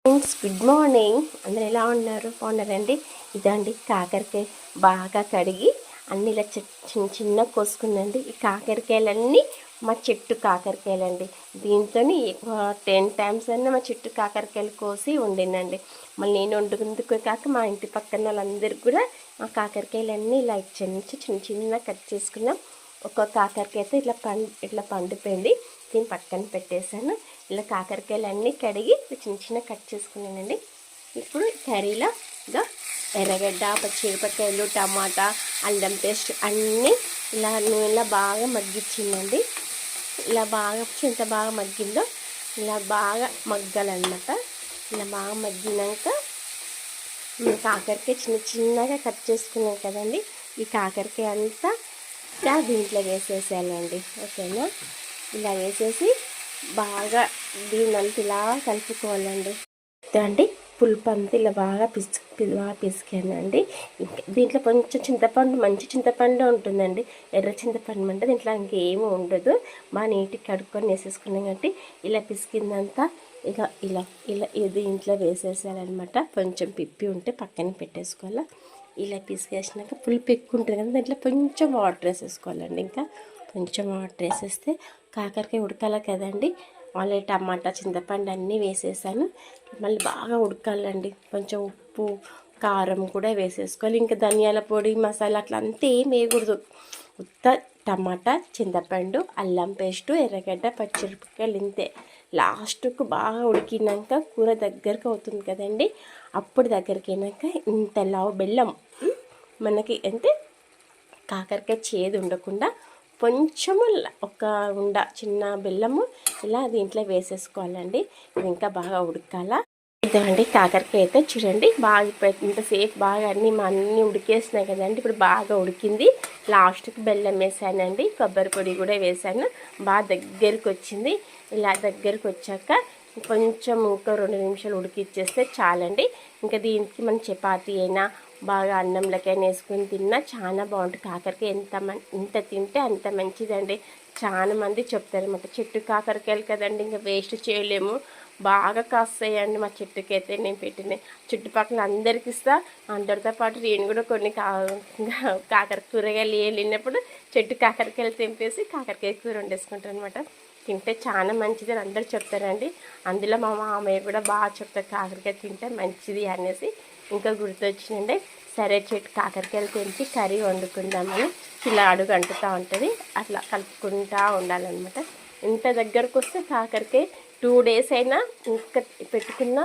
Friends, good morning. అందరూ ఎలా ఉన్నారు? బాగున్నారండి. ఇదండి కాకరకాయ బాగా కడిగి అన్ని ఇలా చిన్న చిన్న కోసుకుందండి. ఈ కాకరకాయలన్నీ మా చెట్టు కాకరకాయలండి. దీంతో 10 టైమ్స్ అన్నా మా చెట్టు కాకరకాయలు కోసి వండినండి. మళ్ళీ నేను వండుకుందుకు కాక మా ఇంటి పక్కన వాళ్ళందరికీ కూడా ఆ కాకరకాయలన్నీ ఇలా చిన్న చిన్న కట్ చేసుకున్నాం. ఒక కాకరకాయ అయితే ఇట్లా పండిపోయింది. దీన్ని పక్కన పెట్టేశాను. ఇలా కాకరకాయలు అన్నీ కడిగి చిన్న కట్ చేసుకున్నానండి. ఇప్పుడు కర్రీలో ఎర్రగడ్డ, పచ్చిమిరపకాయలు, టమాటా, అల్లం పేస్ట్ అన్నీ ఇలా నూనెలో బాగా మగ్గించిందండి. ఇలా బాగా ఎంత బాగా మగ్గిందో ఇలా బాగా మగ్గాలన్నమాట. ఇలా బాగా మగ్గినాక కాకరకాయ చిన్నగా కట్ చేసుకున్నాం కదండి. ఈ కాకరకాయ అంతా దీంట్లో వేసేసేయాలండి. ఓకేనా? ఇలా వేసేసి బాగా దీన్నంతా ఇలా కలుపుకోవాలండి. అండి పులుపు అంతా ఇలా బాగా పిసికానండి. దీంట్లో కొంచెం చింతపండు, మంచి చింతపండు ఉంటుందండి. ఎర్ర చింతపండు అంటే దీంట్లో ఇంకేమీ ఉండదు. బాగా నీట్గా కడుక్కొని వేసేసుకున్నాం కాబట్టి ఇలా పిసికిందంతా ఇలా ఇలా ఇలా దీంట్లో వేసేసాలన్నమాట. కొంచెం పిప్పి ఉంటే పక్కన పెట్టేసుకోవాలి. ఇలా పిసికేసినాక పులుపు ఎక్కువ ఉంటుంది కదా, దాంట్లో కొంచెం వాటర్ వేసేసుకోవాలండి. ఇంకా కొంచెం వాటర్ వేసేస్తే కాకరకాయ ఉడకాలి కదండి. ఆల్రెడీ టమాటా, చింతపండు అన్నీ వేసేసాను. మళ్ళీ బాగా ఉడకాలండి. కొంచెం ఉప్పు, కారం కూడా వేసేసుకోవాలి. ఇంకా ధనియాల పొడి, మసాలా అట్లా అంతా ఏం వేయకూడదు. ఉత్త టమాటా, చింతపండు, అల్లం పేస్టు, ఎర్రగడ్డ, పచ్చిమిరపకాయలు ఇంతే. లాస్ట్కు బాగా ఉడికినాక కూర దగ్గరకు అవుతుంది కదండి. అప్పుడు దగ్గరికి అయినాక ఇంత లావు బెల్లం, మనకి అంటే కాకరకాయ చేదు ఉండకుండా కొంచెము ఒక చిన్న బెల్లము ఇలా దీంట్లో వేసేసుకోవాలండి. ఇది ఇంకా బాగా ఉడకాల. ఇదండి కాకరకాయ అయితే చూడండి బాగా ఇంతసేపు బాగా అన్నీ ఉడికేసినాయి కదండి. ఇప్పుడు బాగా ఉడికింది. లాస్ట్కి బెల్లం వేసానండి, కొబ్బరి పొడి కూడా వేసాను. బాగా దగ్గరికి వచ్చింది. ఇలా దగ్గరికి వచ్చాక కొంచెం ఇంకా 2 నిమిషాలు ఉడికిచ్చేస్తే చాలండి. ఇంకా దీనికి మనం చపాతీ అయినా బాగా అన్నంలకైనా వేసుకొని తిన్నా చాలా బాగుంటుంది. కాకరకాయ ఎంత తింటే అంత మంచిదండి. చాలా మంది చెప్తారన్నమాట. చెట్టు కాకరకాయలు కదండి, ఇంకా వేస్ట్ చేయలేము, బాగా కాస్తాయండి. మా చెట్టుకి అయితే నేను పెట్టినాయి, చుట్టుపక్కల అందరికి ఇస్తా. అందరితో పాటు నేను కూడా కొన్ని కాకర కూరగాయలు వెళ్ళినప్పుడు చెట్టు కాకరకాయలు తెంపేసి కాకరకాయ కూర వండేసుకుంటాను అనమాట. తింటే చాలా మంచిది అని అందరూ చెప్తారండి. అందులో మా మామయ్య కూడా బాగా చెప్తారు కాకరకాయ తింటే మంచిది అనేసి. ఇంకా గుర్తొచ్చిందండి, సరే చెట్టు కాకరకాయలు తెంపి కర్రీ వండుకుందామని. ఇలా అడుగు అంటుతూ ఉంటుంది, అట్లా కలుపుకుంటూ ఉండాలన్నమాట. ఇంత దగ్గరకు వస్తే కాకరకాయ 2 days అయినా ఇంకా పెట్టుకున్నా